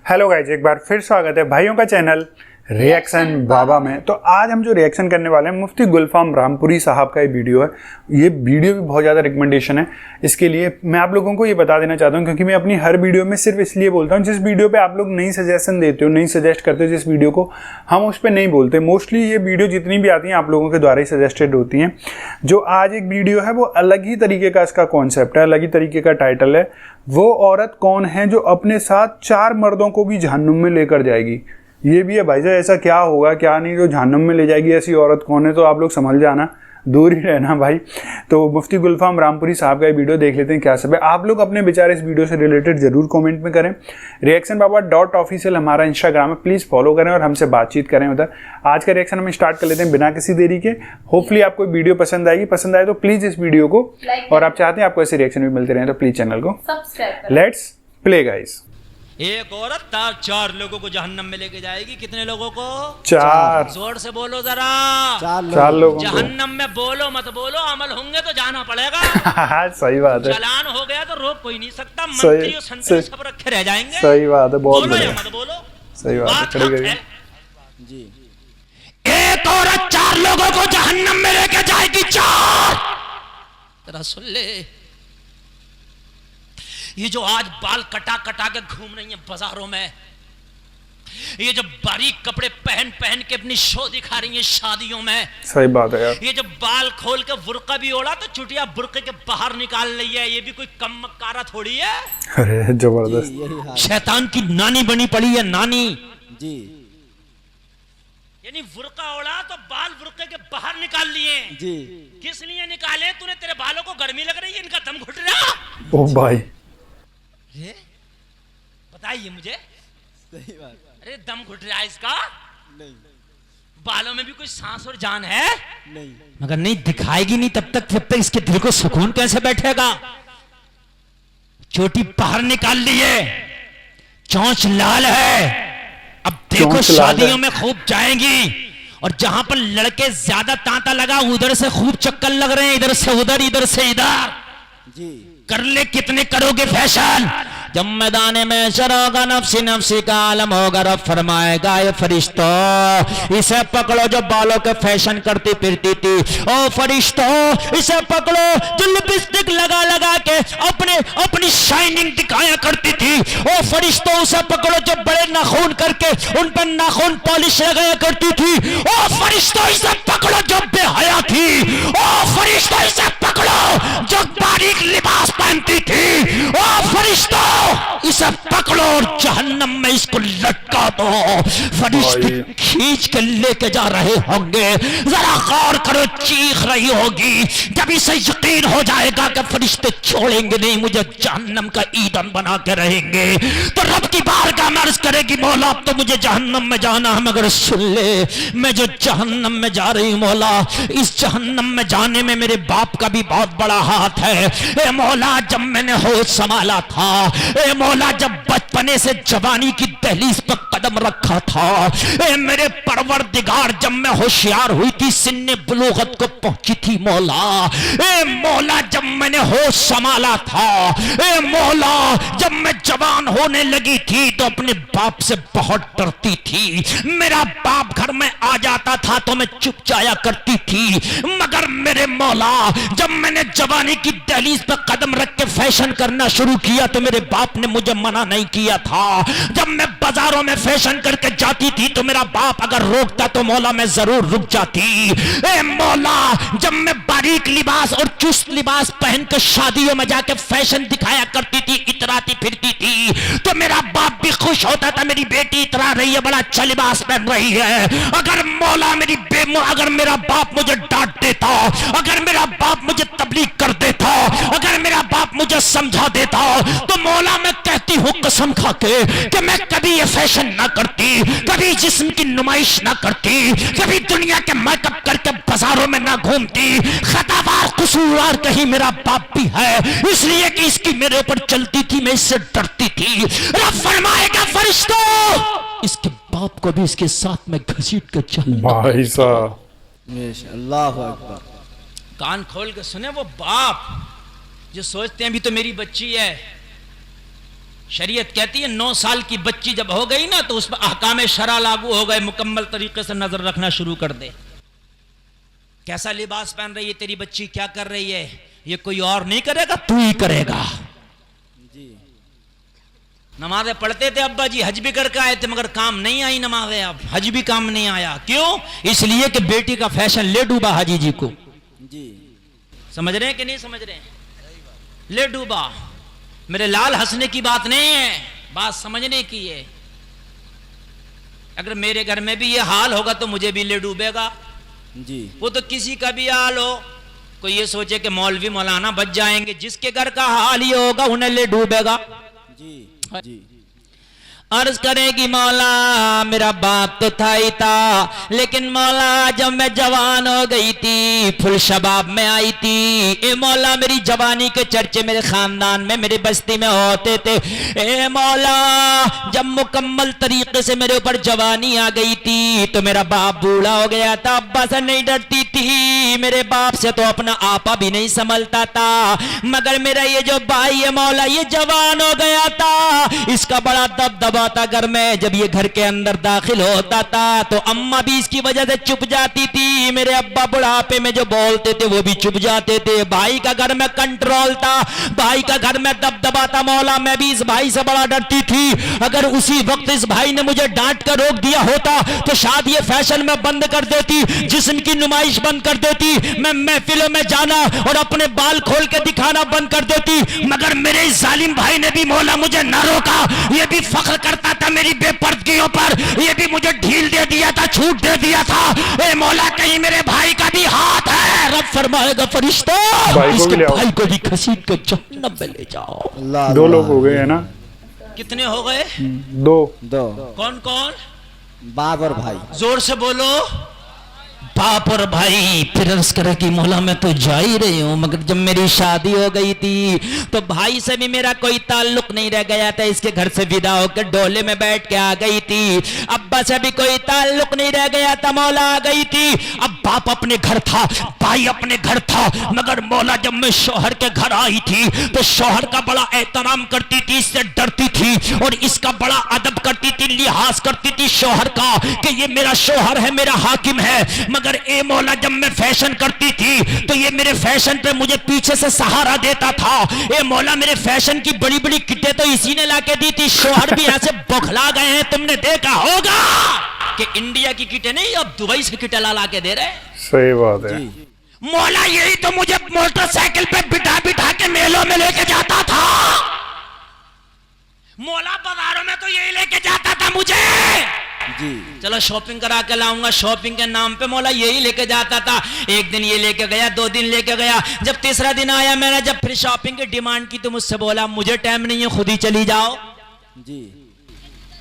Hello guys, एक बार फिर स्वागत है भाइयों का चैनल रिएक्शन बाबा में। तो आज हम जो रिएक्शन करने वाले हैं मुफ्ती गुलफाम रामपुरी साहब का ये वीडियो है। ये वीडियो भी बहुत ज़्यादा रिकमेंडेशन है। इसके लिए मैं आप लोगों को ये बता देना चाहता हूँ, क्योंकि मैं अपनी हर वीडियो में सिर्फ इसलिए बोलता हूँ जिस वीडियो पे आप लोग नई सजेशन देते हो, नई सजेस्ट करते हो जिस वीडियो को, हम उस पर नहीं बोलते। मोस्टली ये वीडियो जितनी भी आती हैं आप लोगों के द्वारा ही सजेस्टेड होती हैं। जो आज एक वीडियो है वो अलग ही तरीके का इसका कॉन्सेप्ट है, अलग ही तरीके का टाइटल है। वो औरत कौन है जो अपने साथ 4 मर्दों को भी जहन्नुम में लेकर जाएगी। ये भी है भाई साहब, ऐसा क्या होगा क्या नहीं जो जहन्नुम में ले जाएगी, ऐसी औरत कौन है। तो आप लोग समझ जाना, दूर ही रहना भाई। तो मुफ्ती गुलफाम रामपुरी साहब का ये वीडियो देख लेते हैं क्या सब है। आप लोग अपने विचार इस वीडियो से रिलेटेड जरूर कमेंट में करें। रिएक्शन बाबा .official हमारा इंस्टाग्राम है, प्लीज़ फॉलो करें और हमसे बातचीत करें उधर। आज का रिएक्शन हम स्टार्ट कर लेते हैं बिना किसी देरी के। होपफुली आपको वीडियो पसंद आएगी। पसंद आए तो प्लीज़ इस वीडियो को, और आप चाहते हैं आपको ऐसे रिएक्शन भी मिलते रहे तो प्लीज़ चैनल को सब्सक्राइब करें। Let's play guys. एक औरत 4 लोगों को जहन्नम में लेके जाएगी। कितने लोगों को? 4। जोर से बोलो जरा। 4 लोगों को। जहन्नम में बोलो मत बोलो, अमल होंगे तो जाना पड़ेगा। सही बात है। चालान हो गया तो रोक कोई नहीं सकता। मंत्री और संतरी सब रखे रह जाएंगे। सही बात है, बहुत बोलो या बढ़िया। मत बोलो, सही बात है। जी। एक औरत 4 लोगों को जहन्नम में लेके जाएगी। 4। जरा सुन ले, ये जो आज बाल कटा कटा के घूम रही हैं बाजारों में, ये जो बारीक कपड़े पहन पहन के अपनी शो दिखा रही हैं शादियों में, सही बात है यार। ये जो बाल खोल के बुर्का भी ओढ़ा तो चुटिया बुर्के के बाहर निकाल रही है, ये भी कोई कम मक्कारा थोड़ी है। अरे जबरदस्त, शैतान की नानी बनी पड़ी है, नानी जी। यानी बुर्का ओढ़ा तो बाल बुर्के के बाहर निकाल लिए जी। किस लिए निकाले? तूने, तेरे बालों को गर्मी लग रही है, इनका दम घुट रहा। ओ भाई, बताइए मुझे। सही बात। अरे दम घुट रहा है इसका? नहीं। बालों में भी कोई सांस और जान है? नहीं। मगर नहीं दिखाएगी नहीं तब तक इसके दिल को सुकून कैसे बैठेगा? चोटी बाहर निकाल ली है, चोंच लाल है। अब देखो शादियों में खूब जाएंगी, और जहां पर लड़के ज्यादा तांता लगा उधर से खूब चक्कर लग रहे हैं, इधर से उधर, इधर से इधर। जी। कर ले, कितने करोगे फैशन? जब मैदाने में शरोगा नफ्सी नफ्सी का आलम होगा, रब फरमाएगा ये फरिश्तों इसे पकड़ो जो बालों के फैशन करती फिरती थी। ओ फरिश्तों इसे पकड़ो जो लिपस्टिक लगा लगा के अपनी शाइनिंग दिखाया करती थी। ओ फरिश्तों उसे पकड़ो जो बड़े नाखून करके उन पर नाखून पॉलिश लगाया करती थी। ओ फरिश्तों इसे पकड़ो जो बेहया थी। ओ फरिश्तों इसे पकड़ो जो बारीक लिबास पहनती थी। ओ फरिश्तों इसे पकड़ो और जहन्नम में इसको लटका दो। फरिश्ते खींच के लेके जा रहे होंगे, जरा गौर करो, चीख रही होगी। जब इसे यकीन हो जाएगा कि फरिश्ते छोड़ेंगे नहीं, मुझे जहन्नम का ईंधन बना के रहेंगे, तो रब की बारगाह में अर्ज करेगी, मौला अब तो मुझे जहन्नम में जाना है, मगर सुन ले, मैं जो जहन्नम में जा रही हूं मौला, इस जहन्नम में जाने में मेरे बाप का भी बहुत बड़ा हाथ है। ए मौला, जब मैंने होश संभाला था, ए मौला, जब बचपने से जवानी की दहलीज पर कदम रखा था, ए मेरे परवरदिगार, जब मैं होशियार हुई थी, सिन्ने बुलूगत को पहुंची थी मौला, ए मौला, जब मैंने होश संभाला था, ए मौला, जब मैं जवान होने लगी थी तो अपने बाप से बहुत डरती थी। मेरा बाप घर में आ जाता था तो मैं चुप जाया करती थी, मगर मेरे मौला, जब मैंने जवानी की दहलीज पर कदम रख के फैशन करना शुरू किया तो मेरे बाप ने मुझे मना नहीं किया था। जब मैं बाजारों में फैशन करके जाती थी तो मेरा बाप अगर रोकता तो मौला मैं जरूर रुक जाती। ए मौला, जब मैं बारीक लिबास और चुस्त लिबास पहन के शादियों में जाके फैशन दिखाया करती थी, इतराती फिरती थी, तो मेरा बाप भी खुश होता था, मेरी बेटी इतरा रही है, बड़ा अच्छा लिबास पहन रही है। अगर मौला अगर मेरा बाप मुझे डांट देता, अगर मेरा बाप मुझे तबलीग कर देता, अगर मेरा बाप मुझे समझा देता, तो मौला मैं कहती हूँ कसम खा के कि मैं कभी ये फैशन ना करती, कभी जिस्म की नुमाइश ना करती, कभी दुनिया के मेकअप करके बाजारों में ना घूमती। खतावार कसूरवार कहीं मेरा बाप भी है, इसलिए कि इसकी मेरे ऊपर चलती थी, मैं इससे डरती थी। रब फरमाएगा फरिश्तों इसके बाप को भी इसके साथ में घसीट कर चल। भाई साहब, अल्लाहु अकबर। कान खोल के सुने, वो बाप जो सोचते हैं अभी तो मेरी बच्ची है, शरीयत कहती है 9 साल की बच्ची जब हो गई ना तो उस पर अहकाम शरा लागू हो गए, मुकम्मल तरीके से नजर रखना शुरू कर दे। कैसा लिबास पहन रही है तेरी बच्ची, क्या कर रही है, ये कोई और नहीं करेगा, तू ही करेगा। जी नमाजें पढ़ते थे अब्बा जी, हज भी करके आए थे, मगर काम नहीं आई नमाजें, अब हज भी काम नहीं आया। क्यों? इसलिए कि बेटी का फैशन ले डूबा हाजी जी को। जी समझ रहे हैं कि नहीं समझ रहे हैं? ले डूबा। मेरे लाल हंसने की बात नहीं है, बात समझने की है। अगर मेरे घर में भी ये हाल होगा तो मुझे भी ले डूबेगा। जी वो तो किसी का भी हाल हो, कोई ये सोचे कि मौलवी मौलाना बच जाएंगे, जिसके घर का हाल ही होगा उन्हें ले डूबेगा। जी जी अर्ज करेगी मौला मेरा बाप तो था ही था, लेकिन मौला जब मैं जवान हो गई थी, फुल शबाब में आई थी, ए मौला मेरी जवानी के चर्चे मेरे खानदान में, मेरी बस्ती में होते थे। ए मौला जब मुकम्मल तरीके से मेरे ऊपर जवानी आ गई थी तो मेरा बाप बूढ़ा हो गया था, अब्बा से नहीं डरती थी, मेरे बाप से तो अपना आपा भी नहीं संभलता था, मगर मेरा ये जो भाई है मौला ये जवान हो गया था, इसका बड़ा दबदबा था घर में। जब ये घर के अंदर दाखिल होता था तो अम्मा भी इसकी वजह से चुप जाती थी, मेरे अब्बा बुढ़ापे में जो बोलते थे वो भी चुप जाते थे। भाई का घर में कंट्रोल था, भाई का घर में दबदबा था मौला, मैं भी इस भाई से बड़ा डरती थी। अगर उसी वक्त इस भाई ने मुझे डांट कर रोक दिया होता तो शायद ये फैशन में बंद कर देती, जिस्म की नुमाइश बंद कर देती, मैं महफिलों में जाना और अपने बाल खोल के दिखाना बंद कर देती, मगर मेरे इस जालिम भाई ने भी मौला मुझे न रोका। ये भी फख्र करता था मेरी बेपर्दगियों पर, ये भी मुझे ढील दे दिया था, छूट दे दिया था। ए मौला कहीं मेरे भाई का भी हाथ है, रब फरमाएगा फरिश्ता इसके भाई को भी घसीट के जहन्नम में ले जाओ। अल्लाह 2 लोग हो गए हैं ना? कितने हो गए? 2। कौन कौन? बाप और भाई। जोर से बोलो। बाप और भाई। फिर अर्ज करे कि मौला मैं तो जा ही रही हूँ, मगर जब मेरी शादी हो गई थी तो भाई से भी मेरा कोई ताल्लुक नहीं रह गया था, इसके घर से विदा होकर डोले में बैठ के आ गई थी। अब्बा से भी कोई ताल्लुक नहीं रह गया था, मौला आ गई थी। अब बाप अपने घर था, भाई अपने घर था, मगर मौला जब मैं शौहर के घर आई थी तो शौहर का बड़ा एहतराम करती थी, इससे डरती थी और इसका बड़ा अदब करती थी, लिहाज करती थी शौहर का कि ये मेरा शौहर है, मेरा हाकिम है। मगर ए मौला जब मैं फैशन करती थी तो ये मेरे फैशन पे मुझे पीछे से सहारा देता था। ए मौला मेरे फैशन की बड़ी बड़ी किटें तो इसी ने लाके दी थी। शौहर भी ऐसे बौखला गए हैं, तुमने देखा होगा कि इंडिया की किटें नहीं अब दुबई से किटें ला के दे रहे। सही बात है। मौला यही तो मुझे मोटरसाइकिल पे बिठा बिठा के मेलों में लेके जाता था। मौला बाजारों में तो यही लेके जाता था मुझे। जी चलो शॉपिंग करा के लाऊंगा, शॉपिंग के नाम पे मौला यही लेके जाता था। एक दिन ये लेके गया, 2 दिन लेके गया, जब तीसरा दिन आया मैंने जब फिर शॉपिंग की डिमांड की तो मुझसे बोला मुझे टाइम नहीं है, खुद ही चली जाओ। जी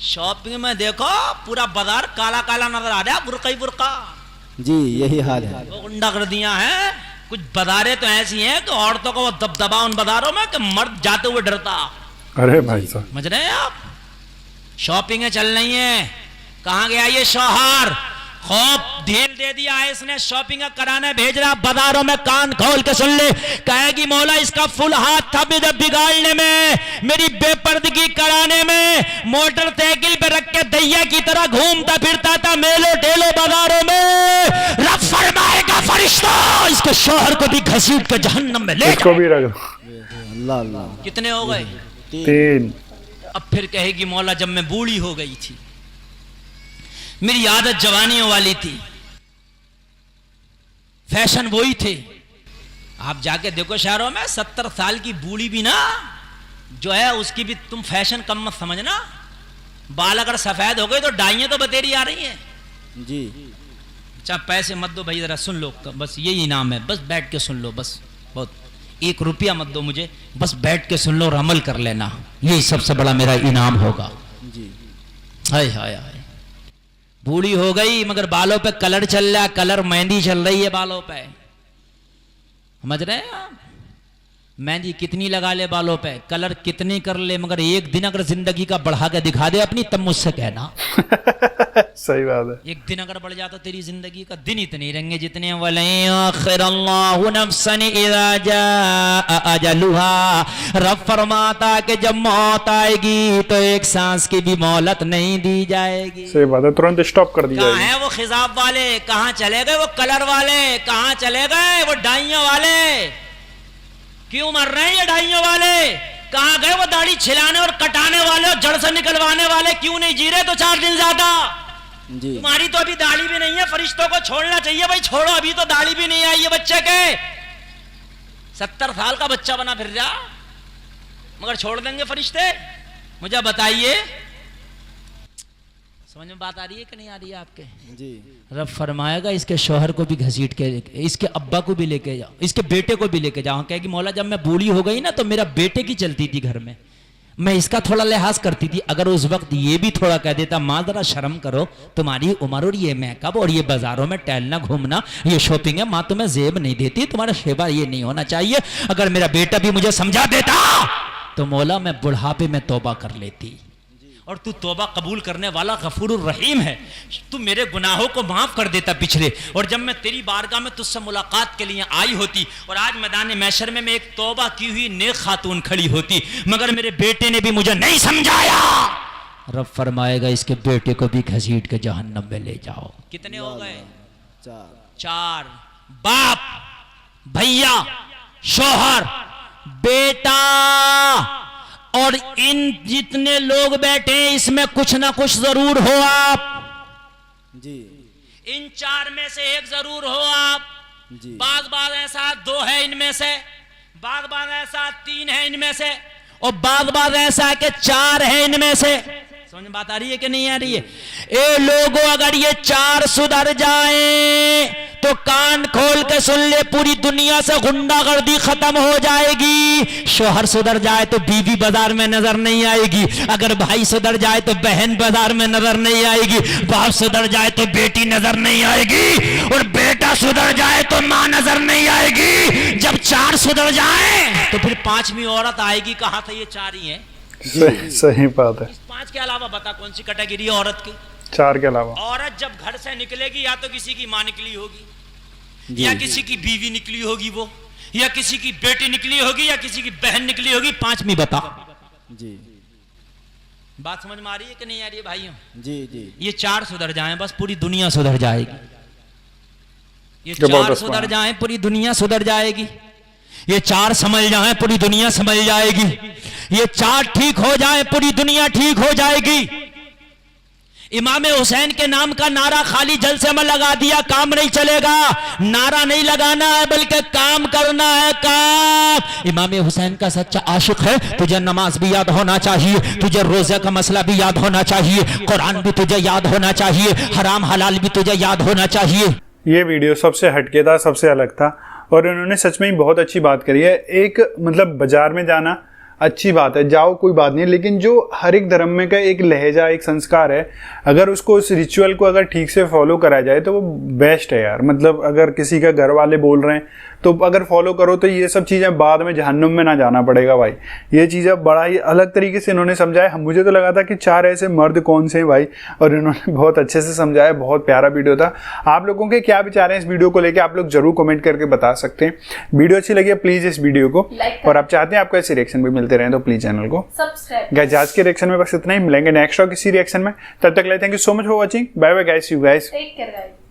शॉपिंग में देखो पूरा बाजार काला काला नजर आ रहा है, बुरका ही बुरका। जी यही हाल है। वो गुंडा कर दिया है। कुछ बाजारें तो ऐसी हैं कि औरतों को वो दबदबा उन बाजारों में कि मर्द जाते हुए डरता। अरे भाई साहब समझ रहे हैं आप? शॉपिंग चल रही है। कहां गया ये शौहर? खूब ढील दे दिया है इसने, शॉपिंग कराने भेज रहा। बाजारों में कान खोल के सुन ले, कहेगी मौला इसका फुल हाथ था मुझे बिगाड़ने में, मेरी बेपर्दगी कराने में। मोटरसाइकिल पे रख के दैया की तरह घूमता फिरता था मेलो ढेलो बाजारों में। रब फरमाएगा फरिश्ता इसके शौहर को भी घसीट के जहन्नम में ले इसको भी रख दो। अल्लाह अल्लाह। कितने हो गए? 3। अब फिर कहेगी मौला जब मैं बूढ़ी हो गई थी, मेरी आदत जवानियों वाली थी, फैशन वही थे। आप जाके देखो शहरों में 70 साल की बूढ़ी भी ना जो है उसकी भी तुम फैशन कम मत समझना। बाल अगर सफेद हो गए तो डाइयां तो बतेरी आ रही हैं। जी अच्छा पैसे मत दो भाई, जरा सुन लो, बस यही इनाम है, बस बैठ के सुन लो, बस बहुत 1 रुपया मत दो मुझे, बस बैठ के सुन लो और अमल कर लेना, यही सबसे बड़ा मेरा इनाम होगा। जी हाय हाय हाय। बूढ़ी हो गई मगर बालों पे कलर चल रहा, कलर मेहंदी चल रही है बालों पे। समझ रहे हैं आप? मेहंदी कितनी लगा ले बालों पे, कलर कितनी कर ले, मगर एक दिन अगर जिंदगी का बढ़ा के दिखा दे अपनी तब मुझसे कहना। सही बात है। एक दिन अगर बढ़ जाता तेरी जिंदगी का दिन इतने रहेंगे जितने वलयअखिरल्लाहु नफ्सन इज़ा जाअ अजलुहा। रब फरमाता कि जब मौत आएगी तो एक सांस की भी मोहलत नहीं दी जाएगी। सही बात है, तुरंत स्टॉप कर दी कहाँ जाएगी। है वो खिजाब वाले, कहाँ चले गए वो कलर वाले, कहाँ चले गए वो डाइयों वाले? क्यों मर रहे हैं ये डाइयों वाले? कहाँ गए वो दाढ़ी छिलाने और कटाने वाले और जड़ से निकलवाने वाले? क्यों नहीं जी रहे तो 4 दिन ज्यादा? जी तुम्हारी तो अभी दाढ़ी भी नहीं है, फरिश्तों को छोड़ना चाहिए भाई, छोड़ो, अभी तो दाढ़ी भी नहीं आई है बच्चे के। 70 साल का बच्चा बना फिर जा, मगर छोड़ देंगे फरिश्ते? मुझे बताइए, समझ में बात आ रही है कि नहीं आ रही है आपके? जी रब फरमाएगा इसके शौहर को भी घसीट के, इसके अब्बा को भी लेके जाओ, इसके बेटे को भी लेके जाओ। कहेगी मौला जब मैं बूढ़ी हो गई ना तो मेरा बेटे की चलती थी घर में, मैं इसका थोड़ा लिहाज करती थी। अगर उस वक्त ये भी थोड़ा कह देता माँ जरा शर्म करो, तुम्हारी उम्र और ये मेकअप और ये बाजारों में टहलना घूमना ये शॉपिंग है, माँ तुम्हें जेब नहीं देती, तुम्हारा शेवा ये नहीं होना चाहिए। अगर मेरा बेटा भी मुझे समझा देता तो मौला मैं बुढ़ापे में तौबा कर लेती। और तू तौबा कबूल करने वाला गफूरुर रहीम है, तू मेरे गुनाहों को माफ कर देता पिछले। और जब मैं तेरी बारगाह में तुझसे मुलाकात के लिए आई होती और आज मैदान महशर में मैं एक तौबा की हुई नेक खातून खड़ी होती, मगर मेरे बेटे ने भी मुझे नहीं समझाया। रब फरमाएगा इसके बेटे को भी घसीट के जहन्नम में ले जाओ। कितने हो गए? 4। बाप, भैया, शौहर, बेटा और इन जितने लोग बैठे इसमें कुछ ना कुछ जरूर हो आप। जी इन 4 में से एक जरूर हो आप। जी बाज ऐसा 2 है इनमें से, बाज ऐसा 3 है इनमें से, और बाज ऐसा है कि 4 है इनमें से। समझ में बात आ रही है कि नहीं आ रही है? ए लोगों, अगर ये 4 सुधर जाएं तो कान खोल के सुन ले, पूरी दुनिया से गुंडागर्दी खत्म हो जाएगी। शौहर सुधर जाए तो बीवी बाजार में नजर नहीं आएगी, अगर भाई सुधर जाए तो बहन बाजार में नजर नहीं आएगी, बाप सुधर जाए तो बेटी नजर नहीं आएगी, और बेटा सुधर जाए तो मां नजर नहीं आएगी। जब 4 सुधर जाए तो फिर 5वीं औरत आएगी। कहाँ से ये 4 ही है? सही बात है। 5 के अलावा बता कौन सी कैटेगरी है औरत की? 4 के अलावा। औरत जब घर से निकलेगी या तो किसी की मां निकली होगी, या किसी की बीवी निकली होगी वो, या किसी की बेटी निकली होगी, या किसी की बहन निकली होगी। 5वीं बता। जी बात समझ में आ रही है कि नहीं आ रही है भाइयों? जी जी ये 4 सुधर जाएं बस पूरी दुनिया सुधर जाएगी। ये 4 जबरदस्त सुधर बात। जाएं पूरी दुनिया सुधर जाएगी। ये 4 समझ जाएं पूरी दुनिया समझ जाएगी। ये 4 ठीक हो जाएं पूरी दुनिया ठीक हो जाएगी। इमाम हुसैन के नाम का नारा खाली जलसे में लगा दिया काम नहीं चलेगा। नारा नहीं लगाना है बल्कि काम करना है, काम। इमाम हुसैन का सच्चा आशिक है, तुझे नमाज भी याद होना चाहिए, तुझे रोजे का मसला भी याद होना चाहिए, कुरान भी तुझे याद होना चाहिए, हराम हलाल भी तुझे याद होना चाहिए। ये वीडियो सबसे हटके था, सबसे अलग था, और उन्होंने सच में ही बहुत अच्छी बात करी है। एक मतलब बाजार में जाना अच्छी बात है, जाओ कोई बात नहीं, लेकिन जो हर एक धर्म में का एक लहजा, एक संस्कार है, अगर उसको उस रिचुअल को अगर ठीक से फॉलो करा जाए तो वो बेस्ट है यार। मतलब अगर किसी का घर वाले बोल रहे हैं तो अगर फॉलो करो तो ये सब चीज़ें बाद में जहन्नुम में ना जाना पड़ेगा भाई। ये चीज़ें बड़ा ही अलग तरीके से इन्होंने समझाया। मुझे तो लगा था कि 4 ऐसे मर्द कौन से हैं भाई, और इन्होंने बहुत अच्छे से समझाया। बहुत प्यारा वीडियो था। आप लोगों के क्या विचार हैं इस वीडियो को लेकर, आप लोग जरूर कमेंट करके बता सकते हैं। वीडियो अच्छी लगी प्लीज़ इस वीडियो को, और आप चाहते हैं आपको ऐसे रिएक्शन भी मिलते रहे तो प्लीज़ चैनल को सब्सक्राइब। गाइस आज के रिएक्शन में बस इतना ही, मिलेंगे नेक्स्ट और किसी रिएक्शन में। तब तक के लिए thank you so much for watching. Bye bye guys, you guys. Take care guys.